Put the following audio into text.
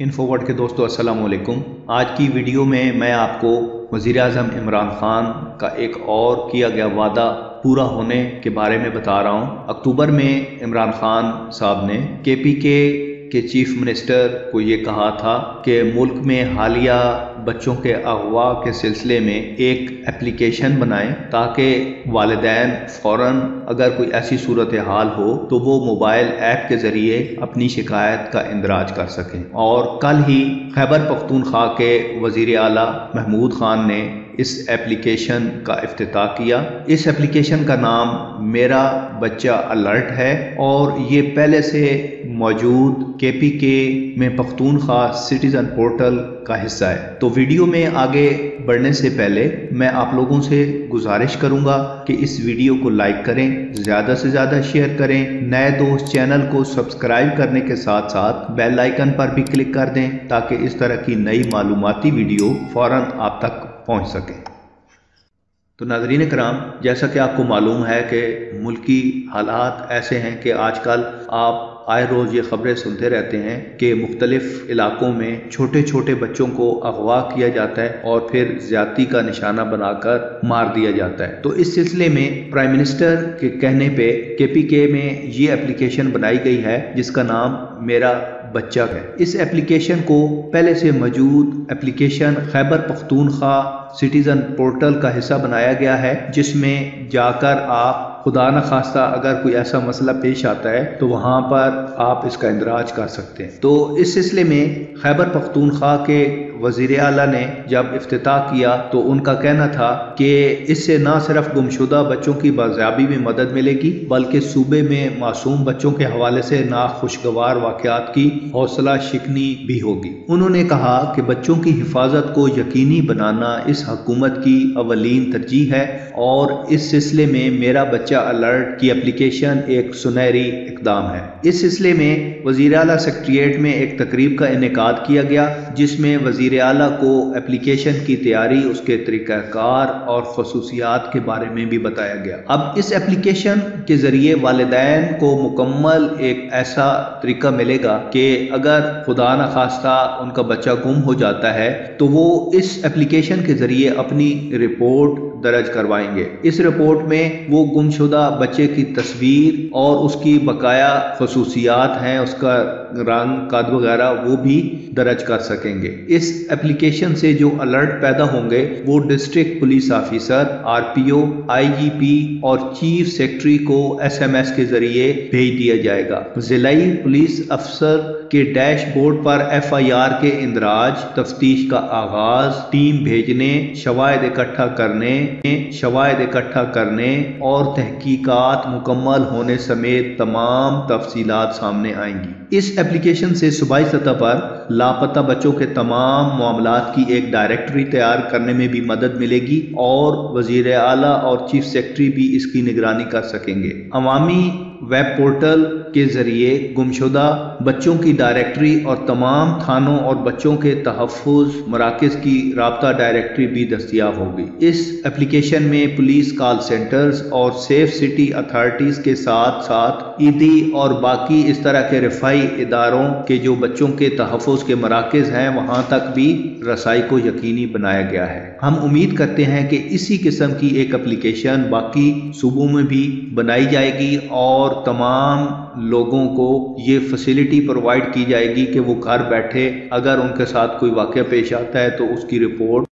इन्फोवर्ड के दोस्तों अस्सलाम वालेकुम। आज की वीडियो में मैं आपको वज़ीर-ए-आज़म इमरान खान का एक और किया गया वादा पूरा होने के बारे में बता रहा हूँ। अक्टूबर में इमरान खान साहब ने KPK के चीफ मिनिस्टर को ये कहा था कि मुल्क में हालिया बच्चों के अगवा के सिलसिले में एक एप्लीकेशन बनाएं ताकि वालिदैन फ़ौरन अगर कोई ऐसी सूरत हाल हो तो वो मोबाइल ऐप के ज़रिए अपनी शिकायत का इंदराज कर सकें। और कल ही खैबर पख्तूनख्वा के वज़ीर आला महमूद खान ने इस एप्लीकेशन का इफ्तिताह किया। इस एप्लीकेशन का नाम मेरा बच्चा अलर्ट है और ये पहले से मौजूद KPK में पख्तूनख्वा सिटीज़न पोर्टल का हिस्सा है। तो वीडियो में आगे बढ़ने से पहले मैं आप लोगों से गुजारिश करूंगा कि इस वीडियो को लाइक करें, ज़्यादा से ज़्यादा शेयर करें, नए दोस्त चैनल को सब्सक्राइब करने के साथ साथ बेल आइकन पर भी क्लिक कर दें ताकि इस तरह की नई मालूमाती वीडियो फ़ौरन आप तक पहुंच सके। तो नाज़रीन कराम, जैसा कि आपको मालूम है कि मुल्की हालात ऐसे हैं कि आजकल आप आए रोज़ ये ख़बरें सुनते रहते हैं कि मुख्तलिफ इलाकों में छोटे छोटे बच्चों को अगवा किया जाता है और फिर ज़्यादती का निशाना बनाकर मार दिया जाता है। तो इस सिलसिले में प्राइम मिनिस्टर के कहने पे KPK में ये एप्लीकेशन बनाई गई है जिसका नाम मेरा बच्चा है। इस एप्लीकेशन को पहले से मौजूद application Khyber Pakhtunkhwa citizen portal का हिस्सा बनाया गया है, जिसमें जाकर आप खुदा न खास्ता अगर कोई ऐसा मसला पेश आता है तो वहाँ पर आप इसका इंदराज कर सकते हैं। तो इस सिलसिले में खैबर पख्तूनख्वा के वज़ीर आला ने जब इफ्तिताह किया तो उनका कहना था कि इससे न सिर्फ गुमशुदा बच्चों की बाज़ियाबी में मदद मिलेगी बल्कि सूबे में मासूम बच्चों के हवाले से नाखुशगवार वाक़यात की हौसला शिकनी भी होगी। उन्होंने कहा कि बच्चों की हिफाजत को यकीनी बनाना इस हुकूमत की अवलीन तरजीह है और इस सिलसिले में मेरा बच्चा अलर्ट की एप्लीकेशन एक सुनहरी इक़दाम है। इस सिलसिले में वज़ीर आला सेक्रेटेरिएट में एक तकरीब का इनेकाद किया गया जिसमें वज़ीर आला को एप्लीकेशन की तैयारी, उसके तरीक़ाकार और ख़ुसूसियात के बारे में भी बताया गया। अब इस एप्लीकेशन के ज़रिए वालिदैन को मुकम्मल एक ऐसा तरीका मिलेगा कि अगर खुदा न खास्ता उनका बच्चा गुम हो जाता है तो वो इस एप्लीकेशन के ज़रिए अपनी रिपोर्ट दर्ज करवाएंगे। इस रिपोर्ट में वो गुमशुदा बच्चे की तस्वीर और उसकी बकाया खसूसियात हैं, उसका रंग कद वगैरह वो भी दर्ज कर सकेंगे। इस एप्लीकेशन से जो अलर्ट पैदा होंगे वो district police officer, RPO, IGP और चीफ सेक्रेटरी को SMS के जरिए भेज दिया जाएगा। जिलाई पुलिस अफसर के डैशबोर्ड पर FIR के इंदराज, तफ्तीश का आगाज, टीम भेजने, शवाहिद इकट्ठा करने और तहकीकात मुकम्मल होने समेत तमाम तफसीलात सामने आएंगी। इस एप्लीकेशन से सूबाई सतह पर लापता बच्चों के तमाम मामलात की एक डायरेक्टरी तैयार करने में भी मदद मिलेगी और वज़ीर आला और चीफ सेक्रेटरी भी इसकी निगरानी कर सकेंगे। अवामी वेब पोर्टल के जरिए गुमशुदा बच्चों की डायरेक्टरी और तमाम थानों और बच्चों के तहफ़्फ़ुज़ मराकज़ की राब्ता डायरेक्टरी भी दस्तयाब होगी। इस एप्लीकेशन में पुलिस कॉल सेंटर्स और सेफ सिटी अथॉरिटीज़ के साथ साथ ईदी और बाकी इस तरह के रफ़ाई इदारों के जो बच्चों के तहफ़्फ़ुज़ के मराकज़ हैं वहाँ तक भी रसाई को यकीनी बनाया गया है। हम उम्मीद करते हैं कि इसी किस्म की एक एप्लीकेशन बाकी सूबों में भी बनाई जाएगी और तमाम लोगों को ये फैसिलिटी प्रोवाइड की जाएगी कि वो घर बैठे अगर उनके साथ कोई वाक़या पेश आता है तो उसकी रिपोर्ट